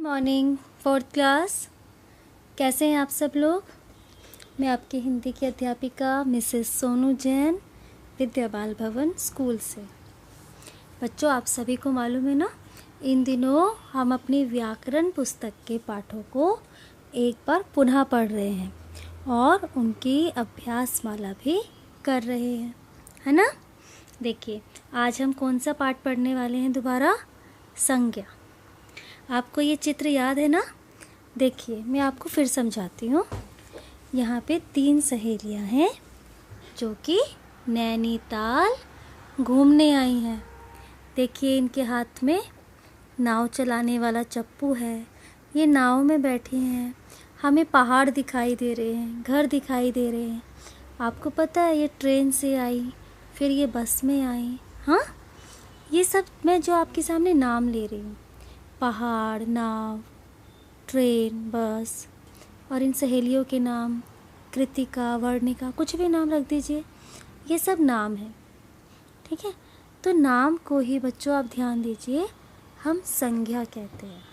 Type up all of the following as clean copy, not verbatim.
Morning fourth class. कैसे हैं आप सब लोग। मैं आपकी हिंदी की अध्यापिका मिसेस सोनू जैन, विद्या बाल भवन स्कूल से। बच्चों, आप सभी को मालूम है ना, इन दिनों हम अपनी व्याकरण पुस्तक के पाठों को एक बार पुनः पढ़ रहे हैं और उनकी अभ्यास माला भी कर रहे हैं, है ना। देखिए, आज हम कौन सा पाठ पढ़ने वाले हैं दोबारा। संज्ञा। आपको ये चित्र याद है ना। देखिए, मैं आपको फिर समझाती हूँ। यहाँ पे 3 सहेलियाँ हैं जो कि नैनीताल घूमने आई हैं। देखिए, इनके हाथ में नाव चलाने वाला चप्पू है। ये नाव में बैठी हैं। हमें पहाड़ दिखाई दे रहे हैं, घर दिखाई दे रहे हैं। आपको पता है, ये ट्रेन से आई, फिर ये बस में आई। हाँ, ये सब मैं जो आपके सामने नाम ले रही हूँ, पहाड़, नाव, ट्रेन, बस, और इन सहेलियों के नाम कृतिका, वर्णिका, कुछ भी नाम रख दीजिए, ये सब नाम है। ठीक है, तो नाम को ही बच्चों आप ध्यान दीजिए, हम संज्ञा कहते हैं।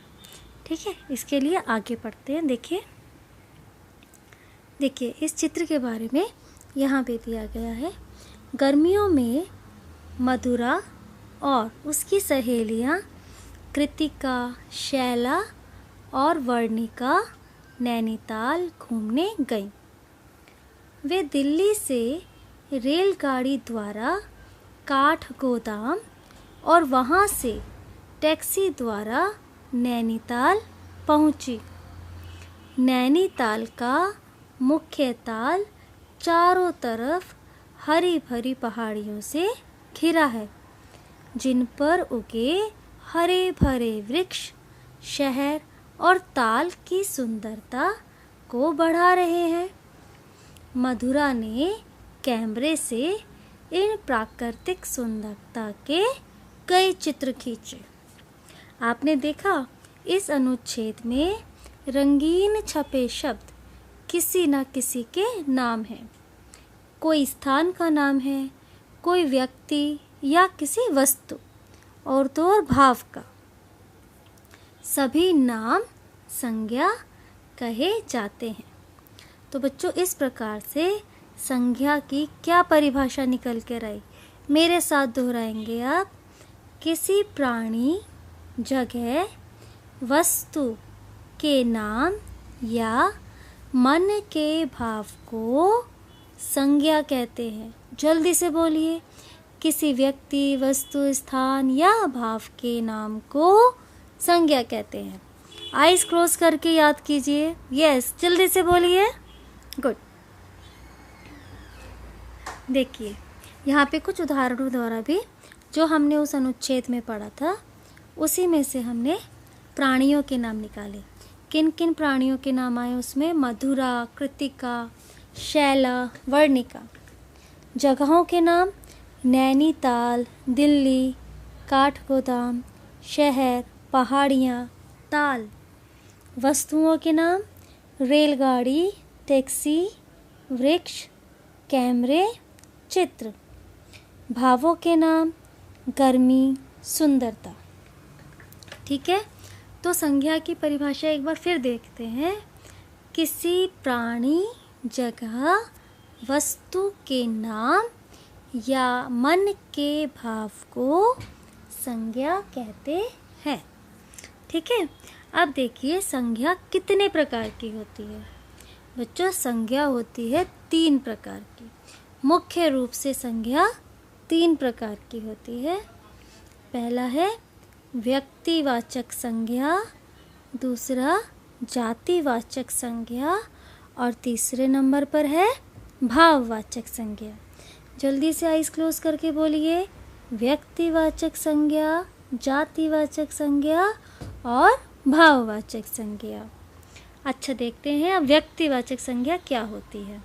ठीक है, इसके लिए आगे पढ़ते हैं। देखिए इस चित्र के बारे में यहाँ पे दिया गया है। गर्मियों में मधुरा और उसकी सहेलियाँ कृतिका, शैला और वर्णिका नैनीताल घूमने गईं। वे दिल्ली से रेलगाड़ी द्वारा काठगोदाम और वहाँ से टैक्सी द्वारा नैनीताल पहुँची। नैनीताल का मुख्य ताल चारों तरफ हरी भरी पहाड़ियों से घिरा है, जिन पर उगे हरे भरे वृक्ष शहर और ताल की सुंदरता को बढ़ा रहे हैं। मधुरा ने कैमरे से इन प्राकृतिक सुंदरता के कई चित्र खींचे। आपने देखा, इस अनुच्छेद में रंगीन छपे शब्द किसी न किसी के नाम हैं। कोई स्थान का नाम है, कोई व्यक्ति या किसी वस्तु, और तो और भाव का। सभी नाम संज्ञा कहे जाते हैं। तो बच्चों, इस प्रकार से संज्ञा की क्या परिभाषा निकल कर आई, मेरे साथ दोहराएंगे आप। किसी प्राणी, जगह, वस्तु के नाम या मन के भाव को संज्ञा कहते हैं। जल्दी से बोलिए। किसी व्यक्ति, वस्तु, स्थान या भाव के नाम को संज्ञा कहते हैं। आइज क्लोज करके याद कीजिए। यस, जल्दी से बोलिए। गुड। देखिए, यहाँ पे कुछ उदाहरणों द्वारा भी जो हमने उस अनुच्छेद में पढ़ा था, उसी में से हमने प्राणियों के नाम निकाले। किन किन प्राणियों के नाम आए उसमें? मधुरा, कृतिका, शैला, वर्णिका। जगहों के नाम नैनीताल, दिल्ली, काठगोदाम, शहर, पहाड़ियाँ, ताल। वस्तुओं के नाम रेलगाड़ी, टैक्सी, वृक्ष, कैमरे, चित्र। भावों के नाम गर्मी, सुंदरता। ठीक है, तो संज्ञा की परिभाषा एक बार फिर देखते हैं। किसी प्राणी, जगह, वस्तु के नाम या मन के भाव को संज्ञा कहते हैं। ठीक है, अब देखिए संज्ञा कितने प्रकार की होती है। बच्चों, संज्ञा होती है 3 प्रकार की। मुख्य रूप से संज्ञा 3 प्रकार की होती है। पहला है व्यक्तिवाचक संज्ञा, दूसरा जातिवाचक संज्ञा, और तीसरे नंबर पर है भाववाचक संज्ञा। जल्दी से आइज क्लोज करके बोलिए। व्यक्तिवाचक संज्ञा, जातिवाचक संज्ञा और भाववाचक संज्ञा। अच्छा, देखते हैं अब व्यक्तिवाचक संज्ञा क्या होती है।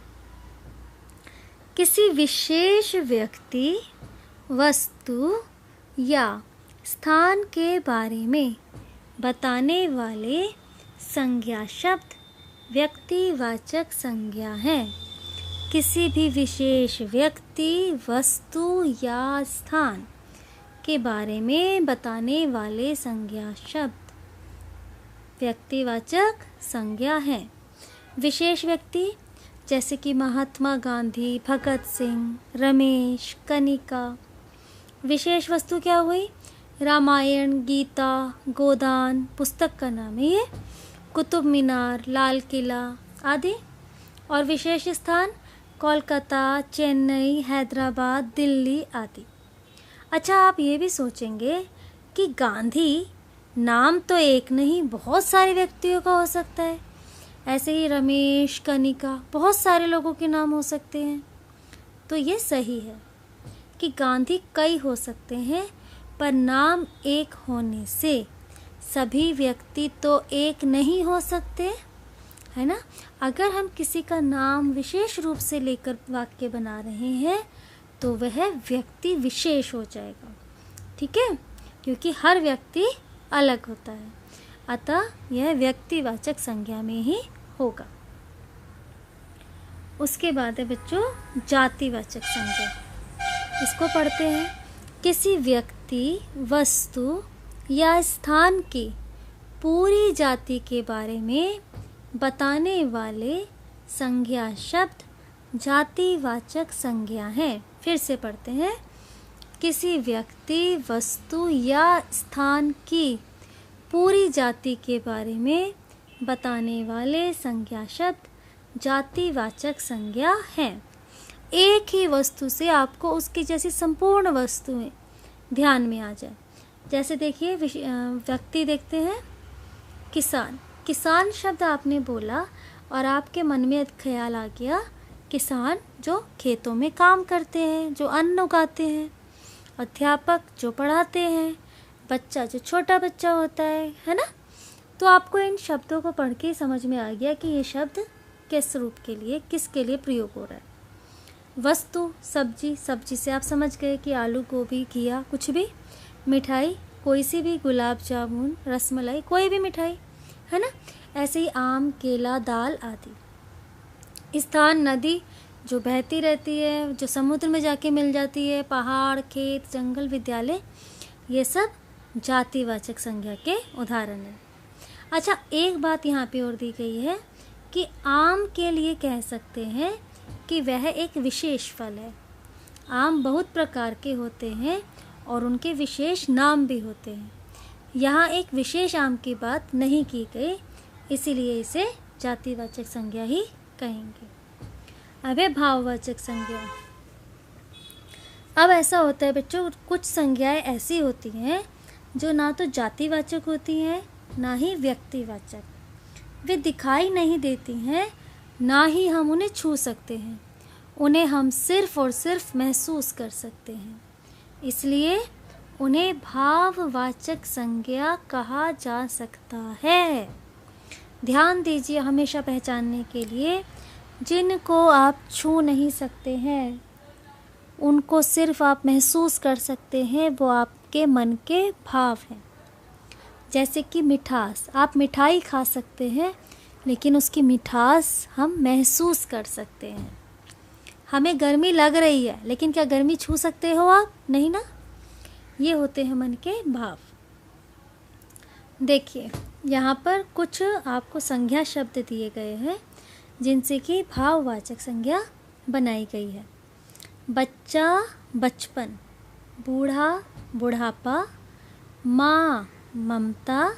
किसी विशेष व्यक्ति, वस्तु या स्थान के बारे में बताने वाले संज्ञा शब्द व्यक्तिवाचक संज्ञा है। किसी भी विशेष व्यक्ति, वस्तु या स्थान के बारे में बताने वाले संज्ञा शब्द व्यक्तिवाचक संज्ञा हैं। विशेष व्यक्ति जैसे कि महात्मा गांधी, भगत सिंह, रमेश, कनिका। विशेष वस्तु क्या हुई? रामायण, गीता, गोदान पुस्तक का नाम है ये, कुतुब मीनार, लाल किला आदि। और विशेष स्थान कोलकाता, चेन्नई, हैदराबाद, दिल्ली आदि। अच्छा, आप ये भी सोचेंगे कि गांधी नाम तो एक नहीं, बहुत सारे व्यक्तियों का हो सकता है। ऐसे ही रमेश, कनिका, बहुत सारे लोगों के नाम हो सकते हैं। तो ये सही है कि गांधी कई हो सकते हैं, पर नाम एक होने से सभी व्यक्ति तो एक नहीं हो सकते, है ना। अगर हम किसी का नाम विशेष रूप से लेकर वाक्य बना रहे हैं तो वह व्यक्ति विशेष हो जाएगा, ठीक है, क्योंकि हर व्यक्ति अलग होता है। अतः यह व्यक्तिवाचक संज्ञा में ही होगा। उसके बाद है बच्चों जातिवाचक संज्ञा। इसको पढ़ते हैं। किसी व्यक्ति, वस्तु या स्थान की पूरी जाति के बारे में बताने वाले संज्ञा शब्द जातिवाचक संज्ञा है। फिर से पढ़ते हैं। किसी व्यक्ति, वस्तु या स्थान की पूरी जाति के बारे में बताने वाले संज्ञा शब्द जातिवाचक संज्ञा हैं। एक ही वस्तु से आपको उसकी जैसी संपूर्ण वस्तुएं ध्यान में आ जाए। जैसे देखिए व्यक्ति देखते हैं, किसान। किसान शब्द आपने बोला और आपके मन में ख्याल आ गया किसान जो खेतों में काम करते हैं, जो अन्न उगाते हैं, अध्यापक जो पढ़ाते हैं, बच्चा जो छोटा बच्चा होता है ना। तो आपको इन शब्दों को पढ़ के समझ में आ गया कि ये शब्द किस रूप के लिए, किसके लिए प्रयोग हो रहा है। वस्तु सब्जी, सब्जी से आप समझ गए कि आलू, गोभी, घिया, कुछ भी। मिठाई, कोई सी भी, गुलाब जामुन, रसमलाई, कोई भी मिठाई, है ना। ऐसे ही आम, केला, दाल आदि। स्थान नदी जो बहती रहती है, जो समुद्र में जाके मिल जाती है, पहाड़, खेत, जंगल, विद्यालय, ये सब जातिवाचक संज्ञा के उदाहरण हैं। अच्छा, एक बात यहाँ पे और दी गई है कि आम के लिए कह सकते हैं कि वह एक विशेष फल है। आम बहुत प्रकार के होते हैं और उनके विशेष नाम भी होते हैं। यहाँ एक विशेष आम की बात नहीं की गई, इसीलिए इसे जातिवाचक संज्ञा ही कहेंगे। अब है भाववाचक संज्ञा। अब ऐसा होता है बच्चों, कुछ संज्ञाएं ऐसी होती हैं जो ना तो जातिवाचक होती हैं ना ही व्यक्तिवाचक। वे दिखाई नहीं देती हैं, ना ही हम उन्हें छू सकते हैं। उन्हें हम सिर्फ और सिर्फ महसूस कर सकते हैं, इसलिए उन्हें भाववाचक संज्ञा कहा जा सकता है। ध्यान दीजिए हमेशा पहचानने के लिए, जिनको आप छू नहीं सकते हैं, उनको सिर्फ आप महसूस कर सकते हैं, वो आपके मन के भाव हैं। जैसे कि मिठास, आप मिठाई खा सकते हैं लेकिन उसकी मिठास हम महसूस कर सकते हैं। हमें गर्मी लग रही है लेकिन क्या गर्मी छू सकते हो आप? नहीं ना। ये होते हैं मन के भाव। देखिए यहाँ पर कुछ आपको संज्ञा शब्द दिए गए हैं जिनसे कि भाववाचक संज्ञा बनाई गई है। बच्चा, बचपन। बूढ़ा, बुढ़ापा। माँ, ममता।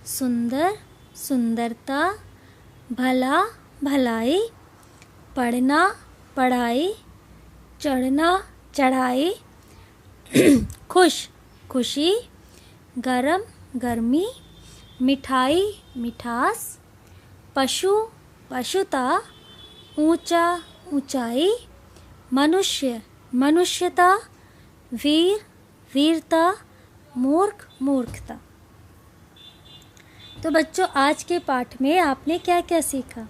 सुंदर, सुंदरता। भला, भलाई। पढ़ना, पढ़ाई। चढ़ना, चढ़ाई। खुश, खुशी। गरम, गर्मी। मिठाई, मिठास। पशु, पशुता। ऊंचा, ऊंचाई। मनुष्य, मनुष्यता। वीर, वीरता। मूर्ख, मूर्खता। तो बच्चों आज के पाठ में आपने क्या क्या सीखा?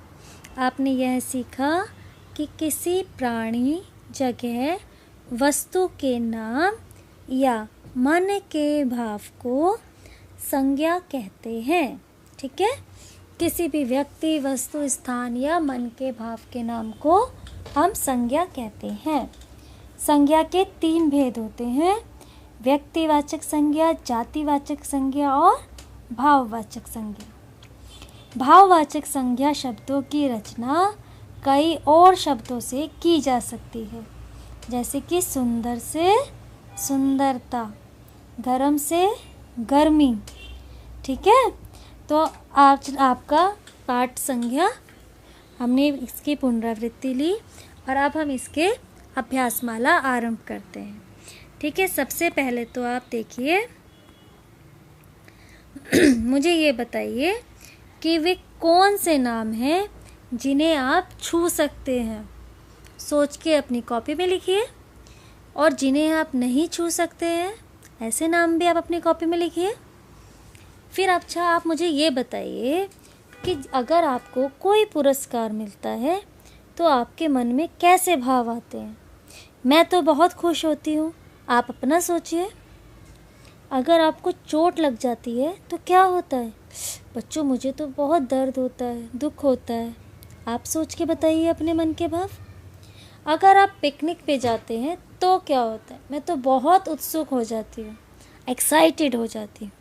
आपने यह सीखा कि किसी प्राणी, जगह, वस्तु के नाम या मन के भाव को संज्ञा कहते हैं। ठीक है, किसी भी व्यक्ति, वस्तु, स्थान या मन के भाव के नाम को हम संज्ञा कहते हैं। संज्ञा के 3 भेद होते हैं: व्यक्तिवाचक संज्ञा, जातिवाचक संज्ञा और भाववाचक संज्ञा। भाववाचक संज्ञा शब्दों की रचना कई और शब्दों से की जा सकती है, जैसे कि सुंदर से सुंदरता, गर्म से गर्मी। ठीक है, तो आज आपका पाठ संज्ञा हमने इसकी पुनरावृत्ति ली और अब हम इसके अभ्यासमाला आरंभ करते हैं। ठीक है, सबसे पहले तो आप देखिए मुझे ये बताइए कि वे कौन से नाम हैं जिन्हें आप छू सकते हैं। सोच के अपनी कॉपी में लिखिए, और जिन्हें आप नहीं छू सकते हैं ऐसे नाम भी आप अपनी कॉपी में लिखिए। फिर अच्छा आप मुझे ये बताइए कि अगर आपको कोई पुरस्कार मिलता है तो आपके मन में कैसे भाव आते हैं। मैं तो बहुत खुश होती हूँ, आप अपना सोचिए। अगर आपको चोट लग जाती है तो क्या होता है। बच्चों मुझे तो बहुत दर्द होता है, दुख होता है। आप सोच के बताइए अपने मन के भाव। अगर आप पिकनिक पे जाते हैं तो क्या होता है। मैं तो बहुत उत्सुक हो जाती हूँ, एक्साइटेड हो जाती हूँ।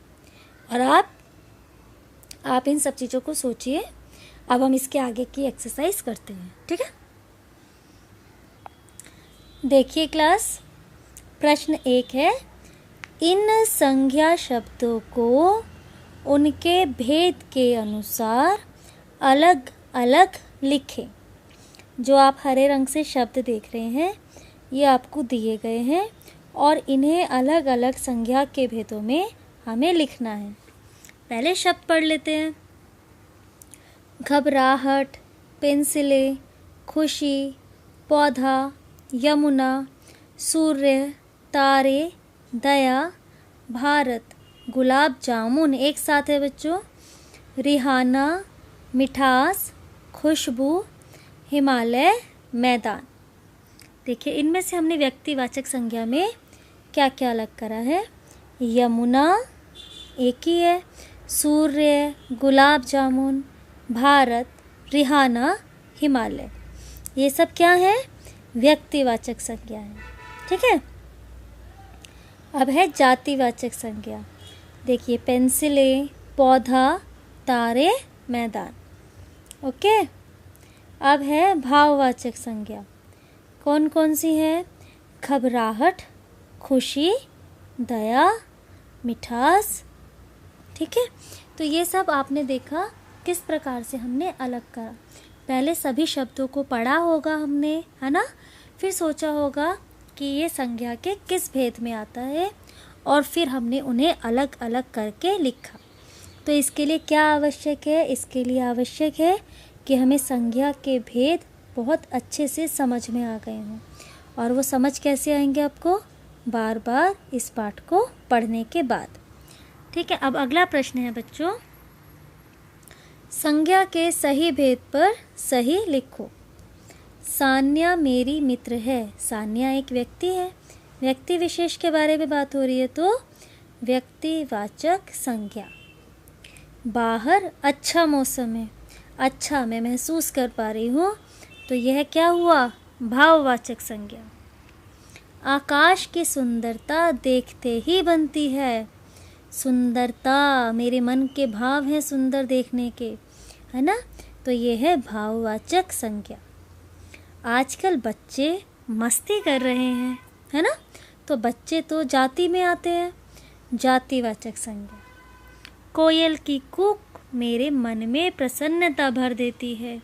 और आप इन सब चीज़ों को सोचिए। अब हम इसके आगे की एक्सरसाइज करते हैं। ठीक है, देखिए क्लास, प्रश्न 1 है, इन संज्ञा शब्दों को उनके भेद के अनुसार अलग अलग लिखें। जो आप हरे रंग से शब्द देख रहे हैं ये आपको दिए गए हैं और इन्हें अलग अलग संज्ञा के भेदों में हमें लिखना है। पहले शब्द पढ़ लेते हैं। घबराहट, पेंसिलें, खुशी, पौधा, यमुना, सूर्य, तारे, दया, भारत, गुलाब जामुन। एक साथ है बच्चों। रिहाना, मिठास, खुशबू, हिमालय, मैदान। देखिए इनमें से हमने व्यक्तिवाचक संज्ञा में क्या क्या अलग करा है। यमुना एक ही है, सूर्य, गुलाब जामुन, भारत, रिहाना, हिमालय, ये सब क्या है, व्यक्तिवाचक संज्ञा है। ठीक है, अब है जातिवाचक संज्ञा। देखिए पेंसिलें, पौधा, तारे, मैदान। ओके, अब है भाववाचक संज्ञा। कौन कौन सी है। घबराहट, खुशी, दया, मिठास। ठीक है, तो ये सब आपने देखा किस प्रकार से हमने अलग करा। पहले सभी शब्दों को पढ़ा होगा हमने, है ना। फिर सोचा होगा कि ये संज्ञा के किस भेद में आता है और फिर हमने उन्हें अलग अलग करके लिखा। तो इसके लिए क्या आवश्यक है। इसके लिए आवश्यक है कि हमें संज्ञा के भेद बहुत अच्छे से समझ में आ गए हों। और वो समझ कैसे आएंगे आपको, बार बार इस पाठ को पढ़ने के बाद। ठीक है, अब अगला प्रश्न है बच्चों, संज्ञा के सही भेद पर सही लिखो। सान्या मेरी मित्र है। सान्या एक व्यक्ति है, व्यक्ति विशेष के बारे में बात हो रही है तो व्यक्तिवाचक संज्ञा। बाहर अच्छा मौसम है, अच्छा मैं महसूस कर पा रही हूँ, तो यह क्या हुआ, भाववाचक संज्ञा। आकाश की सुंदरता देखते ही बनती है। सुंदरता, मेरे मन के भाव हैं सुंदर देखने के, है ना, तो ये है भाववाचक संज्ञा। आजकल बच्चे मस्ती कर रहे हैं, है ना, तो बच्चे तो जाति में आते हैं, जातिवाचक संज्ञा। कोयल की कूक मेरे मन में प्रसन्नता भर देती है।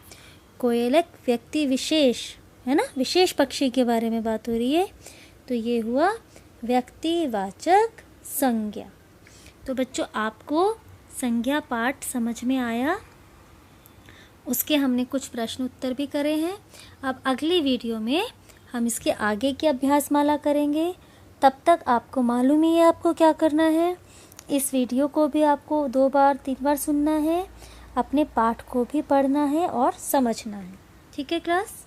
कोयल एक व्यक्ति विशेष, है ना, विशेष पक्षी के बारे में बात हो रही है, तो ये हुआ व्यक्तिवाचक संज्ञा। तो बच्चों आपको संज्ञा पाठ समझ में आया, उसके हमने कुछ प्रश्न उत्तर भी करे हैं। अब अगली वीडियो में हम इसके आगे की अभ्यासमाला करेंगे। तब तक आपको मालूम ही है आपको क्या करना है। इस वीडियो को भी आपको 2 बार 3 बार सुनना है, अपने पाठ को भी पढ़ना है और समझना है। ठीक है क्लास।